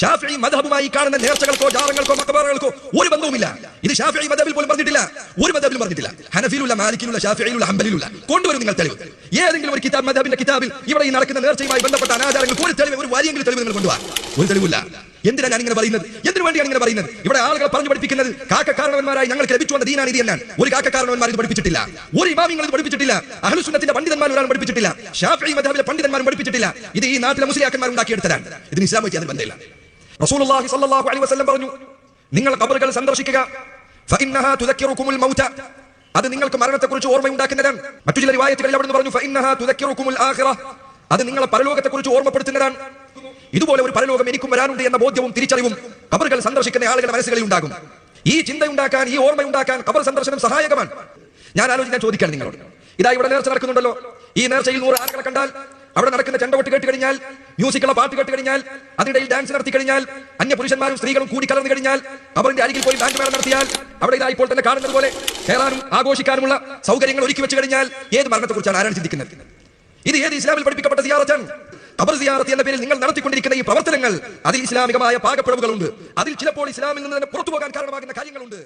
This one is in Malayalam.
ഷാഫിഈ മദ്ഹബുമായി കാണുന്ന നേർച്ചകൾക്കോ ജാറങ്ങൾക്കോ മഖബറകൾക്കോ ഒരു ബന്ധവുമില്ല. ഇത് ഷാഫിഈ മദ്ഹബിൽ പോലും പറഞ്ഞിട്ടില്ല, ഒരു മദ്ഹബിലും പറഞ്ഞിട്ടില്ല. ഹനഫിയിലുള്ള, മാലിക്കിലുള്ള, ഷാഫിഈലുള്ള, ഹംബലിലുള്ള കൊണ്ടുവരും നിങ്ങൾ തെളിവ്. ഏതെങ്കിലും ഒരു കിതാബ്, മദ്ഹബിന്റെ കിതാബിൽ ഇവിടെ ഈ നടക്കുന്ന നേർച്ചയുമായി ബന്ധപ്പെട്ട അനാചാരങ്ങൾക്ക് ഒരു തെളിവ്, ഒരു വരിയെങ്കിലും തെളിവ് നിങ്ങൾ കൊണ്ടുപോകാൻ ഒരു തെളിവില്ല. എന്തിനാണ് ഞാൻ ഇങ്ങനെ പറയുന്നത്? എന്തിനു വേണ്ടിയാണ് ഇങ്ങനെ പറയുന്നത്? ഇവിടെ ആളുകൾ പറഞ്ഞു പഠിപ്പിക്കുന്നത് കാരണവന്മാരായി ഞങ്ങൾക്ക് ലഭിച്ചു വന്ന ദീനാണ് ഇത് എന്നാണ്. ഒരു കാരണവന്മാർ ഇത് പഠിപ്പിച്ചിട്ടില്ല, ഒരു ഇമാമിങ്ങൾ ഇത് പഠിപ്പിച്ചിട്ടില്ല, അഹ്ലുസ് സുന്നത്തിന്റെ പണ്ഡിതന്മാർ ഒരാളും പഠിപ്പിച്ചിട്ടില്ല, ഷാഫിഈ മദ്ഹബിലെ പണ്ഡിതന്മാരും പഠിപ്പിച്ചിട്ടില്ല. ഇത് ഈ നാട്ടിലെ മുസ്ലിയാക്കന്മാർ ഉണ്ടാക്കിയെടുത്തതാണ്. ഇതിന് ഇസ്ലാമുമായി യാതൊരു ബന്ധമില്ല. റസൂലുള്ളാഹി സ്വല്ലല്ലാഹു അലൈഹി വസല്ലം പറഞ്ഞു, നിങ്ങൾ ഖബറുകൾ സന്ദർശിക്കുക, ഫഇന്നഹാ തുദക്കിറുകുമുൽ മൗത, അത് നിങ്ങൾക്ക് മരണത്തെക്കുറിച്ച് ഓർമ്മയുണ്ടാക്കുന്നതാണ്. മറ്റു ചില റിവായത്തുകളിൽ അവിടുന്ന് പറഞ്ഞു ഫഇന്നഹാ തുദക്കിറുകുമുൽ ആഖിറ, അത് നിങ്ങളെ പരലോകത്തെക്കുറിച്ച് ഓർമ്മപ്പെടുത്തുന്നതാണ്. ഇതുപോലെ ഒരു പരലോകം എനിക്കും വരാനുണ്ട് എന്ന ബോധ്യവും തിരിച്ചറിവും ഖബറുകൾ സന്ദർശിക്കുന്ന ആളുകളുടെ മനസ്സുകളിൽ ഉണ്ടാകും. ഈ ചിന്തയുണ്ടാക്കാൻ, ഈ ഓർമ്മയുണ്ടാക്കാൻ ഖബർ സന്ദർശനം സഹായകമാണ്. ഞാൻ ചോദിക്കാൻ നിങ്ങളോട്, ഇതാ ഇവിടെ നേർച്ച നടക്കുന്നുണ്ടല്ലോ, ഈ നേർച്ചയിൽ 100 ആളുകളെ കണ്ടാൽ, അവിടെ നടക്കുന്ന ചെണ്ടകൊട്ട് കേട്ട് കഴിഞ്ഞാൽ, മ്യൂസിക്കുള്ള പാട്ട് കേട്ട് കഴിഞ്ഞാൽ, അതിനിടയിൽ ഡാൻസ് നടത്തി കഴിഞ്ഞാൽ, അന്യ പുരുഷന്മാരും സ്ത്രീകളും കൂടി കലർന്നു കഴിഞ്ഞാൽ, ഖബറിന്റെ അരികിൽ പോയി ഡാൻസ് മേള നടത്തിയാൽ, അവിടെ ഇതാ ഇപ്പോൾ തന്നെ കാണുന്നത് പോലെ കയറാനും ആഘോഷിക്കാനുമുള്ള സൗകര്യങ്ങൾ ഒരുക്കി വെച്ച് കഴിഞ്ഞാൽ ഏത് മരണത്തെക്കുറിച്ചാണ് ആരാണ് ചിന്തിക്കുന്നത്? ഇത് ഏത് ഇസ്ലാമിൽ പഠിപ്പിക്കപ്പെട്ട സിയാറത്താണ്? ഖബർ സിയാറത്ത് എന്ന പേരിൽ നിങ്ങൾ നടത്തിക്കൊണ്ടിരിക്കുന്ന ഈ പ്രവർത്തനങ്ങൾ, അതിൽ ഇസ്ലാമികമായ പാകപ്പിഴവുകളുണ്ട്. അതിൽ ചിലപ്പോൾ ഇസ്ലാമിൽ നിന്ന് തന്നെ പുറത്തു പോകാൻ കാരണമാകുന്ന കാര്യങ്ങളുണ്ട്.